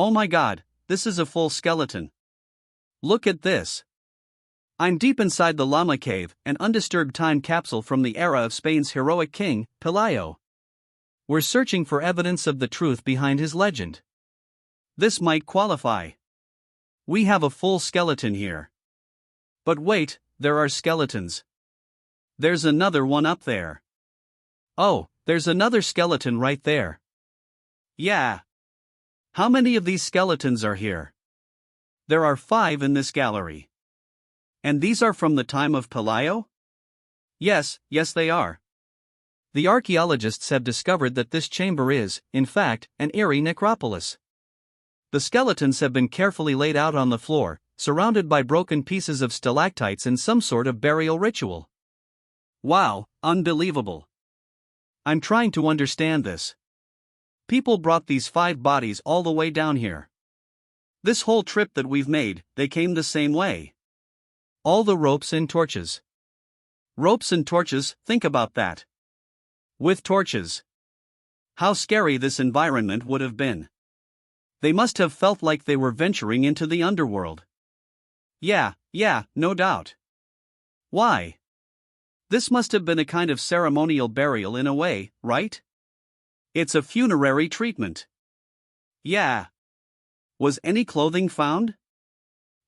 Oh my god, this is a full skeleton. Look at this. I'm deep inside the Llama Cave, an undisturbed time capsule from the era of Spain's heroic king, Pelayo. We're searching for evidence of the truth behind his legend. This might qualify. We have a full skeleton here. But wait, there are skeletons. There's another one up there. Oh, there's another skeleton right there. Yeah. How many of these skeletons are here? There are 5 in this gallery. And these are from the time of Pelayo? Yes, they are. The archaeologists have discovered that this chamber is, in fact, an eerie necropolis. The skeletons have been carefully laid out on the floor, surrounded by broken pieces of stalactites in some sort of burial ritual. Wow, unbelievable. I'm trying to understand this. People brought these 5 bodies all the way down here. This whole trip that we've made, they came the same way. All the ropes and torches. Ropes and torches, think about that. With torches. How scary this environment would have been. They must have felt like they were venturing into the underworld. Yeah, no doubt. Why? This must have been a kind of ceremonial burial in a way, right? It's a funerary treatment. Yeah. Was any clothing found?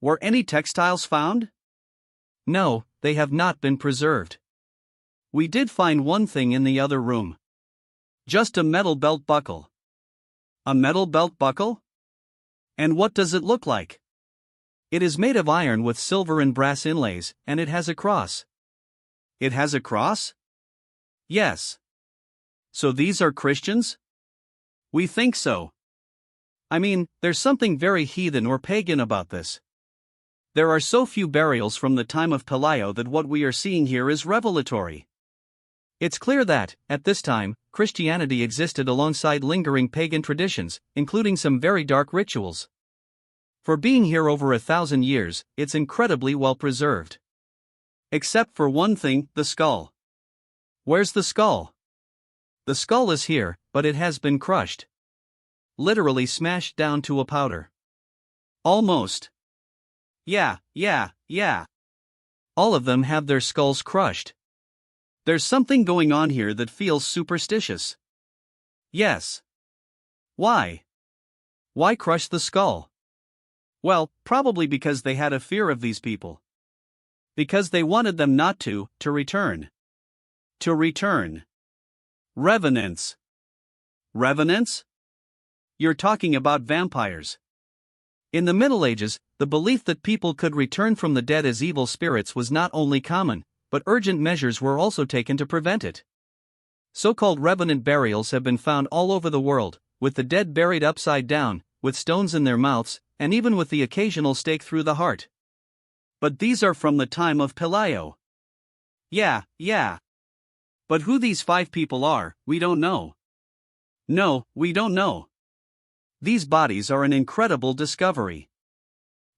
Were any textiles found? No, they have not been preserved. We did find one thing in the other room. Just a metal belt buckle. A metal belt buckle? And what does it look like? It is made of iron with silver and brass inlays, and it has a cross. It has a cross? Yes. So these are Christians? We think so. I mean, there's something very heathen or pagan about this. There are so few burials from the time of Pelayo that what we are seeing here is revelatory. It's clear that, at this time, Christianity existed alongside lingering pagan traditions, including some very dark rituals. For being here over 1,000 years, it's incredibly well preserved. Except for one thing, the skull. Where's the skull? The skull is here, but it has been crushed. Literally smashed down to a powder. Almost. Yeah. All of them have their skulls crushed. There's something going on here that feels superstitious. Yes. Why? Why crush the skull? Well, probably because they had a fear of these people. Because they wanted them not to return. To return. Revenants. Revenants? You're talking about vampires. In the Middle Ages, the belief that people could return from the dead as evil spirits was not only common, but urgent measures were also taken to prevent it. So-called revenant burials have been found all over the world, with the dead buried upside down, with stones in their mouths, and even with the occasional stake through the heart. But these are from the time of Pelayo. Yeah. But who these 5 people are, we don't know. No, we don't know. These bodies are an incredible discovery.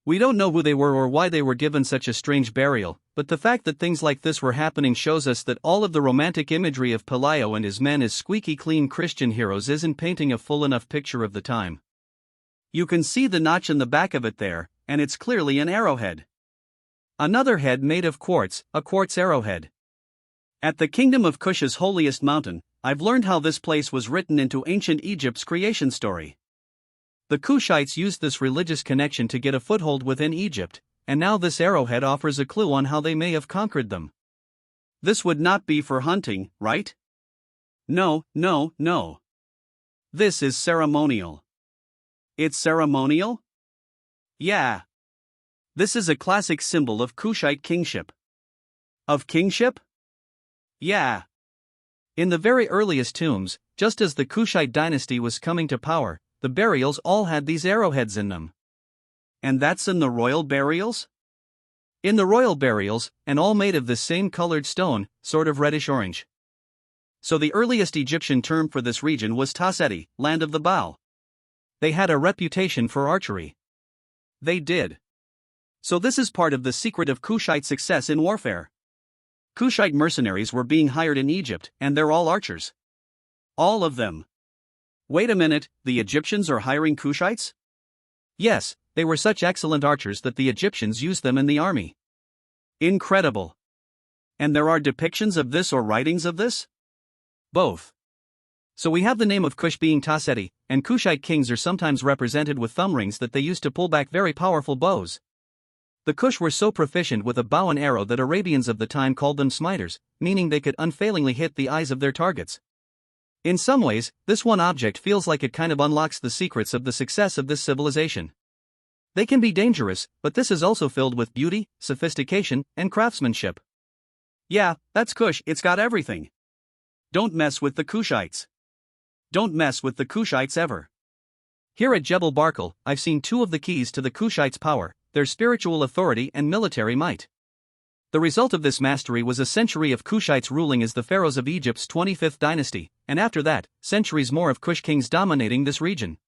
We don't know who they were or why they were given such a strange burial, but the fact that things like this were happening shows us that all of the romantic imagery of Pelayo and his men as squeaky clean Christian heroes isn't painting a full enough picture of the time. You can see the notch in the back of it there, and it's clearly an arrowhead. Another head made of quartz, a quartz arrowhead. At the Kingdom of Kush's holiest mountain, I've learned how this place was written into ancient Egypt's creation story. The Kushites used this religious connection to get a foothold within Egypt, and now this arrowhead offers a clue on how they may have conquered them. This would not be for hunting, right? No. This is ceremonial. It's ceremonial? Yeah. This is a classic symbol of Kushite kingship. Of kingship? Yeah. In the very earliest tombs, just as the Kushite dynasty was coming to power, the burials all had these arrowheads in them. And that's in the royal burials? In the royal burials, and all made of the same colored stone, sort of reddish-orange. So the earliest Egyptian term for this region was Taseti, land of the bow. They had a reputation for archery. They did. So this is part of the secret of Kushite success in warfare. Kushite mercenaries were being hired in Egypt, and they're all archers. All of them. Wait a minute, the Egyptians are hiring Kushites? Yes, they were such excellent archers that the Egyptians used them in the army. Incredible. And there are depictions of this or writings of this? Both. So we have the name of Kush being Taseti, and Kushite kings are sometimes represented with thumb rings that they used to pull back very powerful bows. The Kush were so proficient with a bow and arrow that Arabians of the time called them smiters, meaning they could unfailingly hit the eyes of their targets. In some ways, this one object feels like it kind of unlocks the secrets of the success of this civilization. They can be dangerous, but this is also filled with beauty, sophistication, and craftsmanship. Yeah, that's Kush, it's got everything. Don't mess with the Kushites. Don't mess with the Kushites ever. Here at Jebel Barkal, I've seen two of the keys to the Kushites' power, their spiritual authority and military might. The result of this mastery was a century of Kushites ruling as the pharaohs of Egypt's 25th dynasty, and after that, centuries more of Kush kings dominating this region.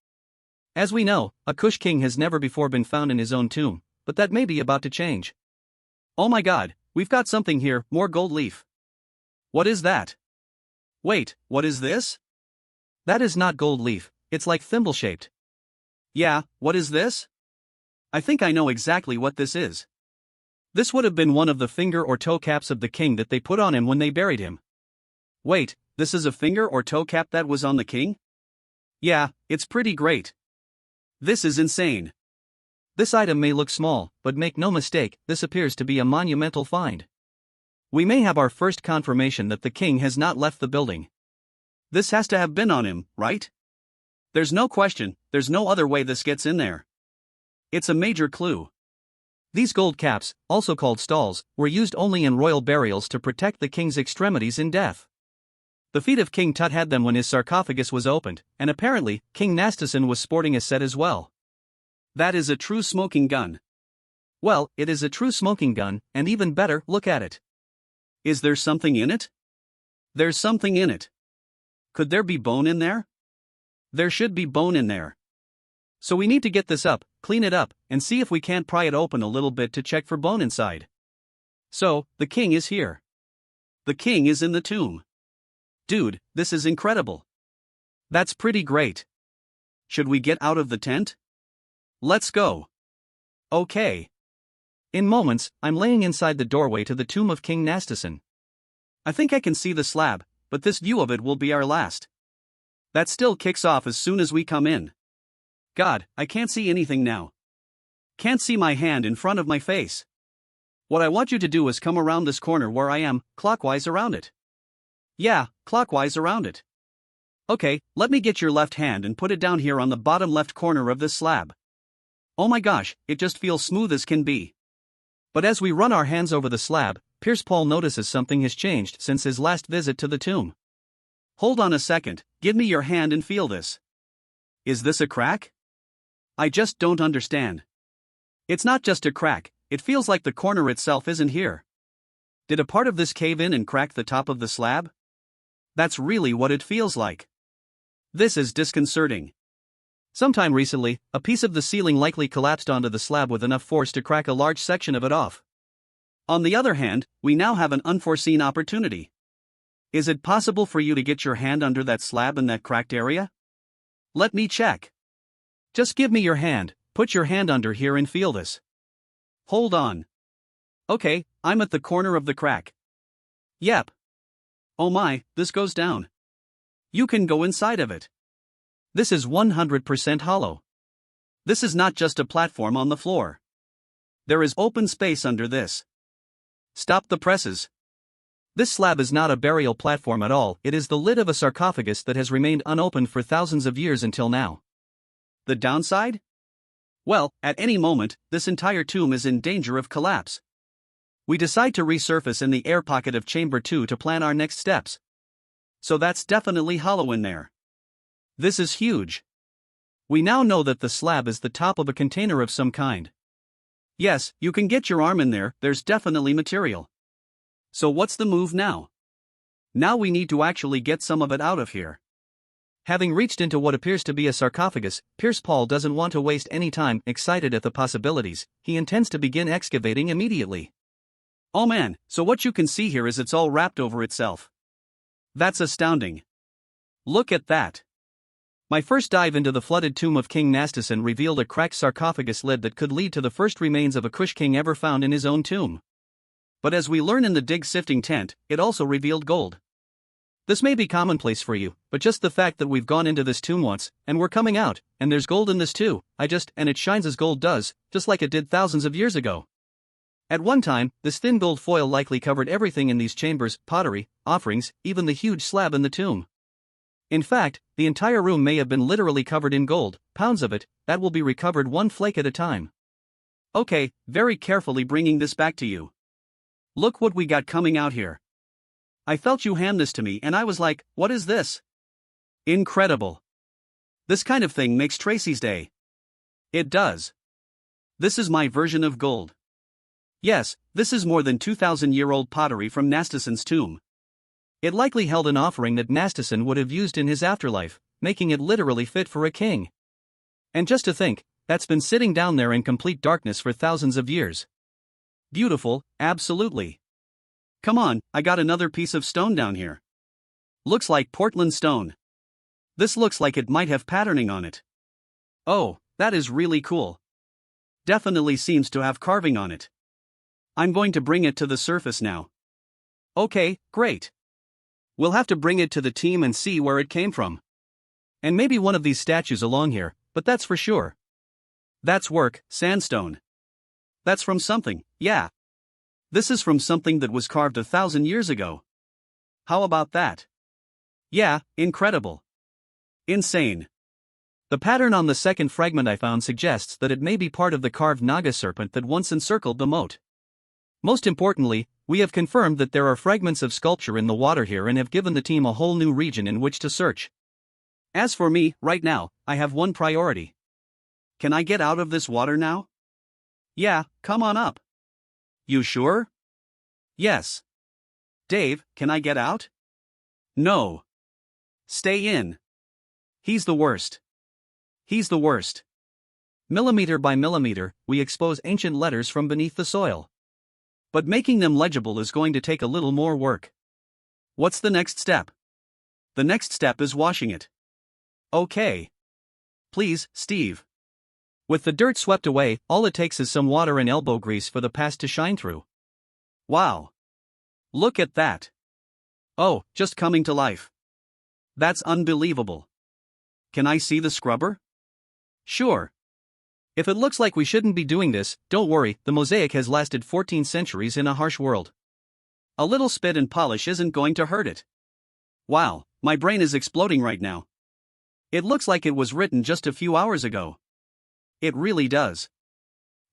As we know, a Kush king has never before been found in his own tomb, but that may be about to change. Oh my god, we've got something here, more gold leaf. What is that? Wait, what is this? That is not gold leaf, it's like thimble-shaped. Yeah, what is this? I think I know exactly what this is. This would have been one of the finger or toe caps of the king that they put on him when they buried him. Wait, this is a finger or toe cap that was on the king? Yeah, it's pretty great. This is insane. This item may look small, but make no mistake, this appears to be a monumental find. We may have our first confirmation that the king has not left the building. This has to have been on him, right? There's no question, there's no other way this gets in there. It's a major clue. These gold caps, also called stalls, were used only in royal burials to protect the king's extremities in death. The feet of King Tut had them when his sarcophagus was opened, and apparently, King Nastasen was sporting a set as well. That is a true smoking gun. Well, it is a true smoking gun, and even better, look at it. Is there something in it? There's something in it. Could there be bone in there? There should be bone in there. So we need to get this up, clean it up, and see if we can't pry it open a little bit to check for bone inside. So, the king is here. The king is in the tomb. Dude, this is incredible. That's pretty great. Should we get out of the tent? Let's go. Okay. In moments, I'm laying inside the doorway to the tomb of King Nastasen. I think I can see the slab, but this view of it will be our last. That still kicks off as soon as we come in. God, I can't see anything now. Can't see my hand in front of my face. What I want you to do is come around this corner where I am, clockwise around it. Yeah, clockwise around it. Okay, let me get your left hand and put it down here on the bottom left corner of this slab. Oh my gosh, it just feels smooth as can be. But as we run our hands over the slab, Pierce Paul notices something has changed since his last visit to the tomb. Hold on a second, give me your hand and feel this. Is this a crack? I just don't understand. It's not just a crack, it feels like the corner itself isn't here. Did a part of this cave in and crack the top of the slab? That's really what it feels like. This is disconcerting. Sometime recently, a piece of the ceiling likely collapsed onto the slab with enough force to crack a large section of it off. On the other hand, we now have an unforeseen opportunity. Is it possible for you to get your hand under that slab in that cracked area? Let me check. Just give me your hand, put your hand under here and feel this. Hold on. Okay, I'm at the corner of the crack. Yep. Oh my, this goes down. You can go inside of it. This is 100% hollow. This is not just a platform on the floor. There is open space under this. Stop the presses. This slab is not a burial platform at all, it is the lid of a sarcophagus that has remained unopened for thousands of years until now. The downside? Well, at any moment, this entire tomb is in danger of collapse. We decide to resurface in the air pocket of Chamber 2 to plan our next steps. So that's definitely hollow in there. This is huge. We now know that the slab is the top of a container of some kind. Yes, you can get your arm in there, there's definitely material. So what's the move now? Now we need to actually get some of it out of here. Having reached into what appears to be a sarcophagus, Pierce Paul doesn't want to waste any time. Excited at the possibilities, he intends to begin excavating immediately. Oh man, so what you can see here is it's all wrapped over itself. That's astounding. Look at that. My first dive into the flooded tomb of King Nastasen revealed a cracked sarcophagus lid that could lead to the first remains of a Kush king ever found in his own tomb. But as we learn in the dig sifting tent, it also revealed gold. This may be commonplace for you, but just the fact that we've gone into this tomb once, and we're coming out, and there's gold in this too, and it shines as gold does, just like it did thousands of years ago. At one time, this thin gold foil likely covered everything in these chambers, pottery, offerings, even the huge slab in the tomb. In fact, the entire room may have been literally covered in gold, pounds of it, that will be recovered one flake at a time. Okay, very carefully bringing this back to you. Look what we got coming out here. I felt you hand this to me and I was like, what is this? Incredible. This kind of thing makes Tracy's day. It does. This is my version of gold. Yes, this is more than 2,000-year-old pottery from Nastasen's tomb. It likely held an offering that Nastasen would have used in his afterlife, making it literally fit for a king. And just to think, that's been sitting down there in complete darkness for thousands of years. Beautiful, absolutely. Come on, I got another piece of stone down here. Looks like Portland stone. This looks like it might have patterning on it. Oh, that is really cool. Definitely seems to have carving on it. I'm going to bring it to the surface now. Okay, great. We'll have to bring it to the team and see where it came from. And maybe one of these statues along here, but that's for sure. That's work, sandstone. That's from something, yeah. This is from something that was carved 1,000 years ago. How about that? Yeah, incredible. Insane. The pattern on the second fragment I found suggests that it may be part of the carved Naga serpent that once encircled the moat. Most importantly, we have confirmed that there are fragments of sculpture in the water here and have given the team a whole new region in which to search. As for me, right now, I have one priority. Can I get out of this water now? Yeah, come on up. You sure? Yes. Dave, can I get out? No. Stay in. He's the worst. He's the worst. Millimeter by millimeter, we expose ancient letters from beneath the soil. But making them legible is going to take a little more work. What's the next step? The next step is washing it. Okay. Please, Steve. With the dirt swept away, all it takes is some water and elbow grease for the past to shine through. Wow. Look at that. Oh, just coming to life. That's unbelievable. Can I see the scrubber? Sure. If it looks like we shouldn't be doing this, don't worry, the mosaic has lasted 14 centuries in a harsh world. A little spit and polish isn't going to hurt it. Wow, my brain is exploding right now. It looks like it was written just a few hours ago. It really does.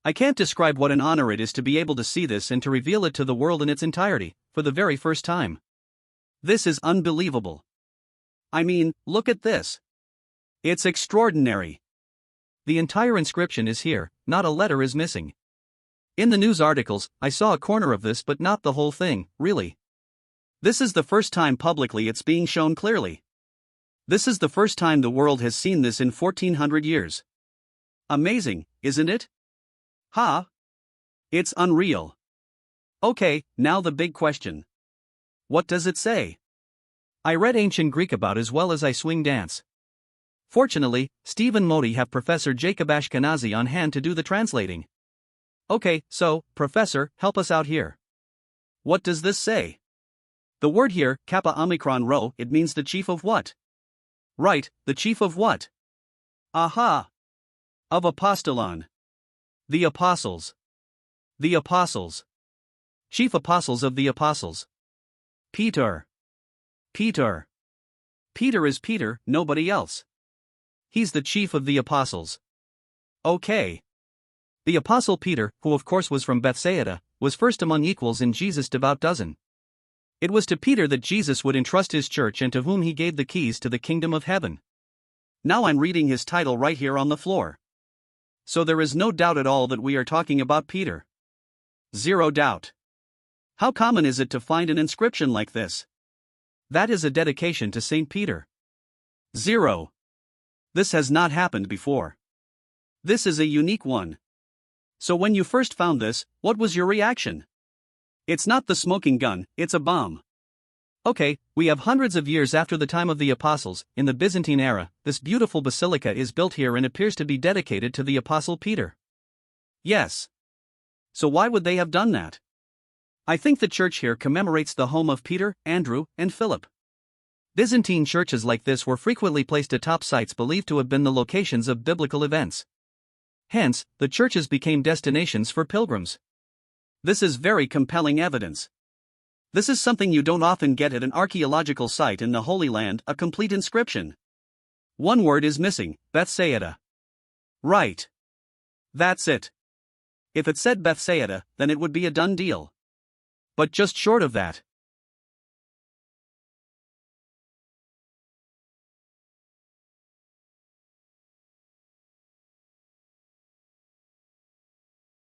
I can't describe what an honor it is to be able to see this and to reveal it to the world in its entirety, for the very first time. This is unbelievable. I mean, look at this. It's extraordinary. The entire inscription is here, not a letter is missing. In the news articles, I saw a corner of this but not the whole thing, really. This is the first time publicly it's being shown clearly. This is the first time the world has seen this in 1400 years. Amazing, isn't it? Ha! It's unreal. Okay, now the big question. What does it say? I read ancient Greek about as well as I swing dance. Fortunately, Steve and Modi have Professor Jacob Ashkenazi on hand to do the translating. Okay, so, Professor, help us out here. What does this say? The word here, Kappa Omicron Rho, it means the chief of what? Right, the chief of what? Aha! Of Apostolon. The Apostles. The Apostles. Chief Apostles of the Apostles. Peter. Peter. Peter is Peter, nobody else. He's the chief of the apostles. Okay. The apostle Peter, who of course was from Bethsaida, was first among equals in Jesus' devout dozen. It was to Peter that Jesus would entrust his church and to whom he gave the keys to the kingdom of heaven. Now I'm reading his title right here on the floor. So there is no doubt at all that we are talking about Peter. Zero doubt. How common is it to find an inscription like this? That is a dedication to Saint Peter. Zero. This has not happened before. This is a unique one. So when you first found this, what was your reaction? It's not the smoking gun, it's a bomb. Okay, we have hundreds of years after the time of the apostles, in the Byzantine era, this beautiful basilica is built here and appears to be dedicated to the apostle Peter. Yes. So why would they have done that? I think the church here commemorates the home of Peter, Andrew, and Philip. Byzantine churches like this were frequently placed atop sites believed to have been the locations of biblical events. Hence, the churches became destinations for pilgrims. This is very compelling evidence. This is something you don't often get at an archaeological site in the Holy Land, a complete inscription. One word is missing, Bethsaida. Right. That's it. If it said Bethsaida, then it would be a done deal. But just short of that.